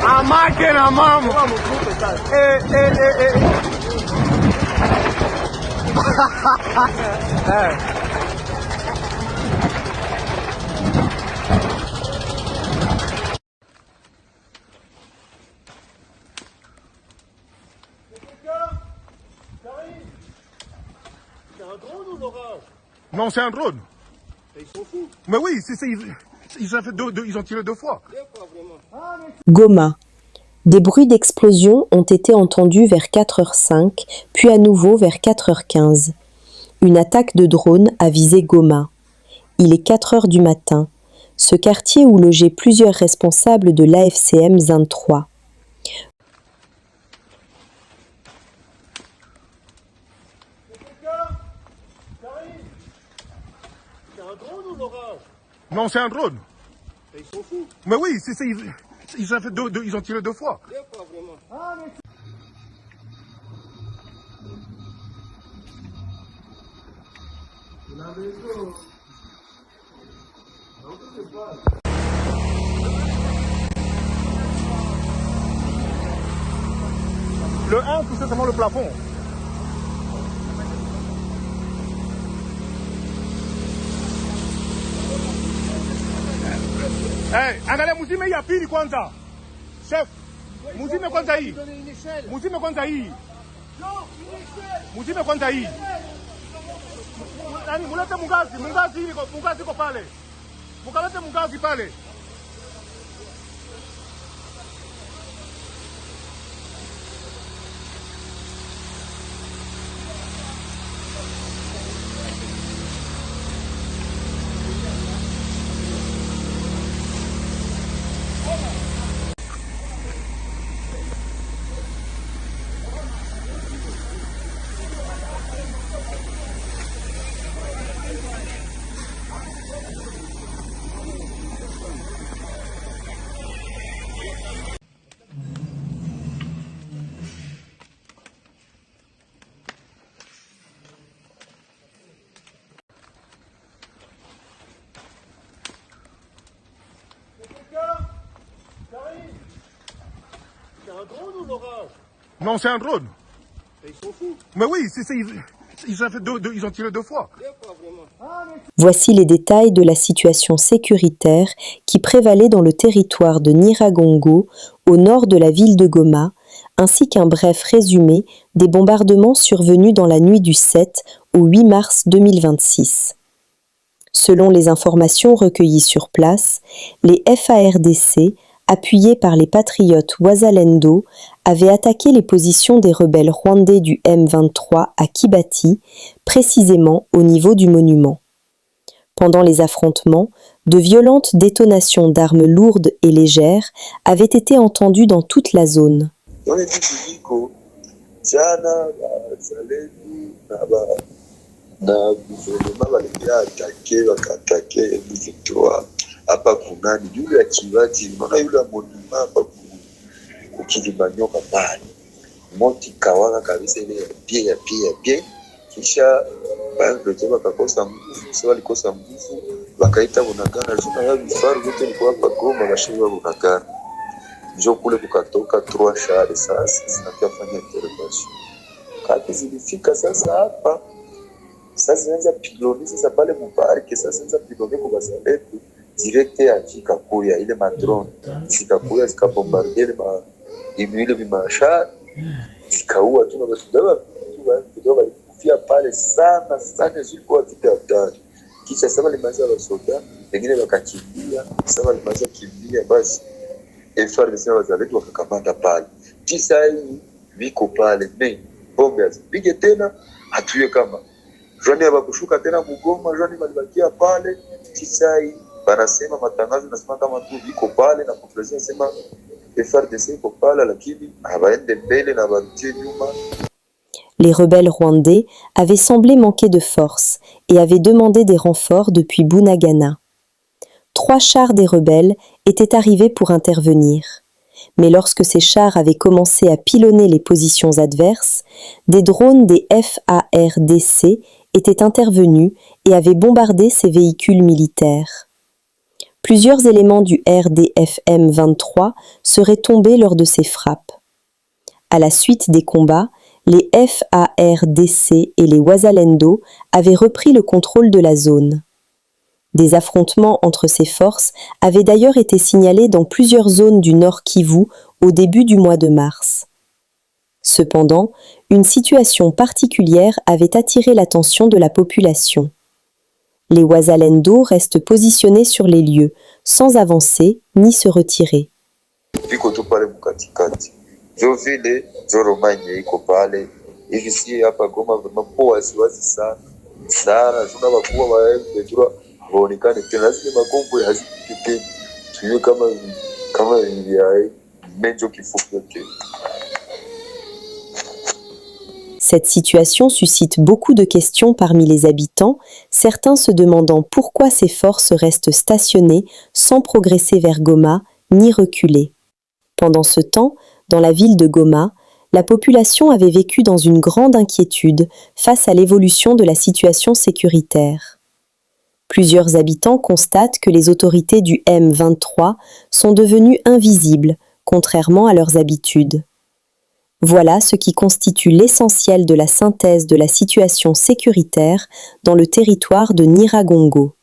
A máquina, mamo! C'est un drone ou l'orage? Non, c'est un drone. Et ils sont fous. Mais oui, ils ont tiré 2 fois. Goma. Des bruits d'explosion ont été entendus vers 4h05, puis à nouveau vers 4h15. Une attaque de drone a visé Goma. Il est 4h du matin, ce quartier où logeaient plusieurs responsables de l'AFCM 23. C'est un drone ou l'orage? Non, c'est un drone. Et ils sont fous. Mais oui, ils ont tiré 2 fois. Pas vraiment. Le 1 touchait seulement le plafond. Angalia muzime ya pili kwanza. Chef, muzime kwanza hii. Muzime kwanza hii. Muzime kwanza hii. Nani mulete mungazi iko pale. Mukalete mungazi pale. C'est un drone ou l'orage? Non, c'est un drone. Et ils sont fous. Mais oui, ils ont tiré 2 fois. Pas vraiment. Voici les détails de la situation sécuritaire qui prévalait dans le territoire de Nyiragongo, au nord de la ville de Goma, ainsi qu'un bref résumé des bombardements survenus dans la nuit du 7 au 8 mars 2026. Selon les informations recueillies sur place, les FARDC, appuyés par les patriotes Wazalendo, avaient attaqué les positions des rebelles rwandais du M23 à Kibati, précisément au niveau du monument. Pendant les affrontements, de violentes détonations d'armes lourdes et légères avaient été entendues dans toute la zone. Na gouvernement walikia atake wakatake M23 hapa kunani yule ya Kibati, unaona yule monument hapa Kilimanyoka pale moti kawaka kabisa ile ya pia kisha bado wakakosa nguvu, sio walikosa nguvu wakaita Bunagana jina ya vifaru yote ilikuwa hapa Goma bashiwa Bunagana njo kule kukatoka 3 share sasa zinafanya intervention kati zilifika sasa hapa. Sasa zinaweza piloni sasa pale muparke, sasa zinaweza piloni kwa bazaletu direct ya Kikakuya ile madrone zikakuya zikabombardia ile mimashar zikaua tu na watu kidogo walikufia pale sana zilikuwa vita hatari. Kisha sasa limaza wasoda wengine wakakimbia, sasa limaza kimbia basi FARDC wazaletu wakakamata pale. Kisa hii viko pale bombe azipige tena hatuye kama Joni hawakushuka tena Mugoma, Joni walibakia pale. Kisai wanasema matangazo nasema kama tu viko pale na population nasema FARDC iko pale lakini hawaende mbele na warudie nyuma. Les rebelles rwandais avaient semblé manquer de force et avaient demandé des renforts depuis Bunagana. 3 chars des rebelles étaient arrivés pour intervenir. mais lorsque ces chars avaient commencé à pilonner les positions adverses, des drones des FARDC étaient intervenus et avaient bombardé ces véhicules militaires. Plusieurs éléments du RDFM 23 seraient tombés lors de ces frappes. À la suite des combats, les FARDC et les Wazalendo avaient repris le contrôle de la zone. Des affrontements entre ces forces avaient d'ailleurs été signalés dans plusieurs zones du Nord Kivu au début du mois de mars. Cependant, une situation particulière avait attiré l'attention de la population. Les Wazalendo restent positionnés sur les lieux, sans avancer ni se retirer. Cette situation suscite beaucoup de questions parmi les habitants, certains se demandant pourquoi ces forces restent stationnées sans progresser vers Goma ni reculer. Pendant ce temps, dans la ville de Goma, la population avait vécu dans une grande inquiétude face à l'évolution de la situation sécuritaire. Plusieurs habitants constatent que les autorités du M23 sont devenues invisibles, contrairement à leurs habitudes. Voilà ce qui constitue l'essentiel de la synthèse de la situation sécuritaire dans le territoire de Nyiragongo.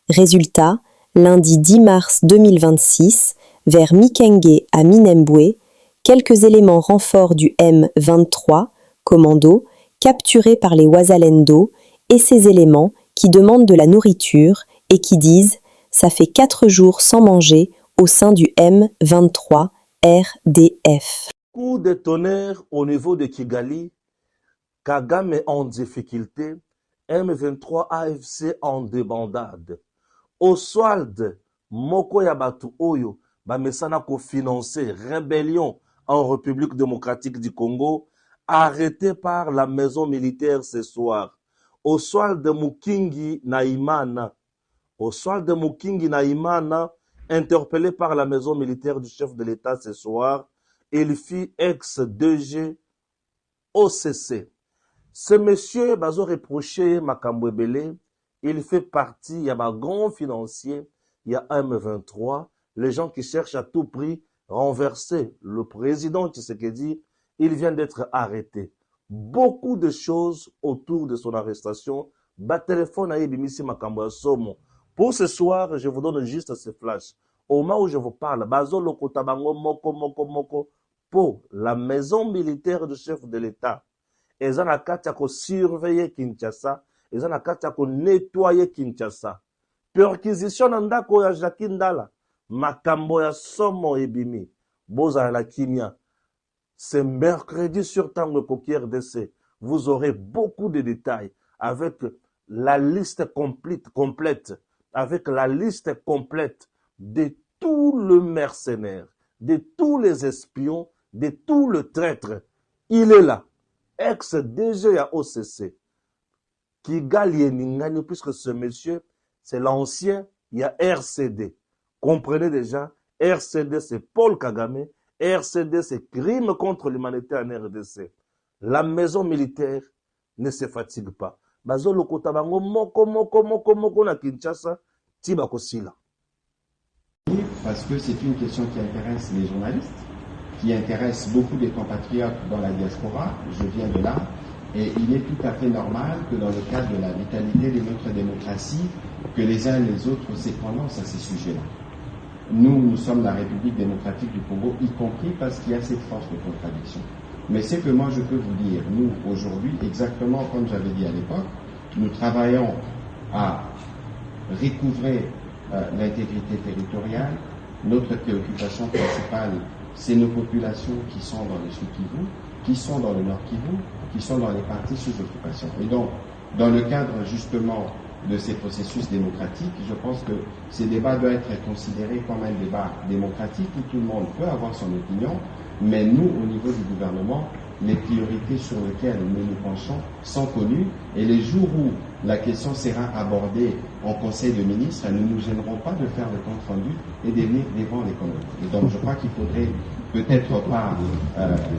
Résultat, lundi 10 mars 2026, vers Mikenge à Minembwe, quelques éléments renforts du M23, commando, capturés par les Wazalendo, et ces éléments qui demandent de la nourriture et qui disent « ça fait 4 jours sans manger » au sein du M23 RDF. Coup de tonnerre au niveau de Kigali, Kagame en difficulté, M23 AFC en débandade. Oswald Moko Yabatu Oyo, Bamesana ko financer rébellion en République démocratique du Congo, arrêté par la maison militaire ce soir. Oswald Mukingi Naimana, interpellé par la maison militaire du chef de l'État ce soir, il fit ex-DG OCC. Ce monsieur bazo reproché Makambo Ebele, il fait partie, il y a un grand financier, il y a M23, les gens qui cherchent à tout prix renverser le président Tshisekedi, il vient d'être arrêté. Beaucoup de choses autour de son arrestation. Téléphone à Ebimisi Makambo Somo. Pour ce soir, je vous donne juste ce flash. Au moment où je vous parle, bazo lokotabango moko pour la maison militaire du chef de l'État. Ils ont la carte à surveiller Kinshasa. Ils ont la carte à nettoyer Kinshasa. Perquisition ndako ya Jakindala. Makambo ya Somo Ebimi. Boza la Kimia. C'est mercredi sur Tango Koki RDC. Vous aurez beaucoup de détails avec la liste complète, avec la liste complète de tout le mercenaire, de tous les espions, de tout le traître. Il est là. Ex-DG à OCC. Kigali Ningani, puisque ce monsieur, c'est l'ancien, il y a RCD. Comprenez déjà, RCD c'est Paul Kagame, RCD c'est crime contre l'humanité en RDC. La maison militaire ne se fatigue pas. Bazo lokota bango moko na Kinshasa, tiba kosila. Parce que c'est une question qui intéresse les journalistes, qui intéresse beaucoup des compatriotes dans la diaspora, je viens de là, et il est tout à fait normal que dans le cadre de la vitalité de notre démocratie, que les uns et les autres se prononcent à ces sujets-là. Nous sommes la République démocratique du Congo, y compris parce qu'il y a cette force de contradiction. Mais ce que moi je peux vous dire, nous aujourd'hui, exactement comme j'avais dit à l'époque, nous travaillons à recouvrer l'intégrité territoriale. Notre préoccupation principale, c'est nos populations qui sont dans le Sud Kivu, qui sont dans le Nord Kivu, qui sont dans les parties sous occupation. Et donc, dans le cadre justement de ces processus démocratiques, je pense que ces débats doivent être considérés comme un débat démocratique où tout le monde peut avoir son opinion, mais nous, au niveau du gouvernement, les priorités sur lesquelles nous nous penchons sont connues et les jours où la question sera abordée en Conseil de ministres, nous ne nous gênerons pas de faire le compte rendu et de venir devant les collègues. Et donc je crois qu'il faudrait peut-être pas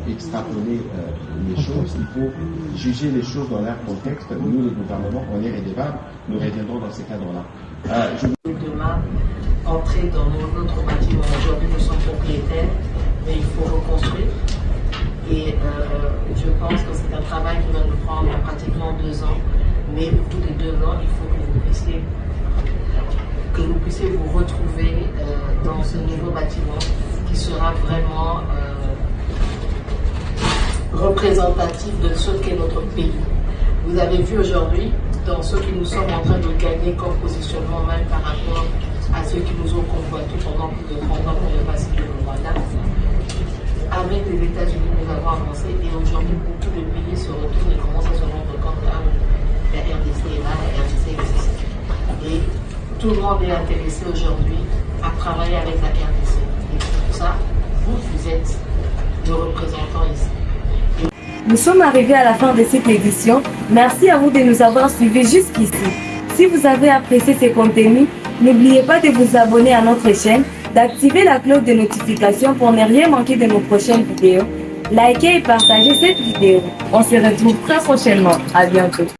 extrapoler les choses, il faut juger les choses dans leur contexte. Nous, le gouvernement, on est redevable, nous reviendrons dans ces cadres-là. Demain, entrer dans notre bâtiment. Aujourd'hui, nous sommes propriétaires, mais il faut reconstruire. Et je pense que c'est un travail qui va nous prendre pratiquement 2 ans. Mais au bout des 2 ans, il faut que vous puissiez vous retrouver dans ce nouveau bâtiment qui sera vraiment représentatif de ce qu'est notre pays. Vous avez vu aujourd'hui, dans ce que nous sommes en train de gagner comme positionnement, même par rapport à ceux qui nous ont convoités pendant plus de 30 ans pour le passé de Rwanda. Avec les États-Unis, nous avons avancé et aujourd'hui, beaucoup de pays se retournent et commencent à se rendre compte que la RDC est là, la RDC existe. Et tout le monde est intéressé aujourd'hui à travailler avec la RDC. Et pour ça, vous êtes le représentant ici. Nous sommes arrivés à la fin de cette édition. Merci à vous de nous avoir suivis jusqu'ici. Si vous avez apprécié ces contenus, n'oubliez pas de vous abonner à notre chaîne, d'activer la cloche de notification pour ne rien manquer de nos prochaines vidéos. Likez et partagez cette vidéo. On se retrouve très prochainement. À bientôt.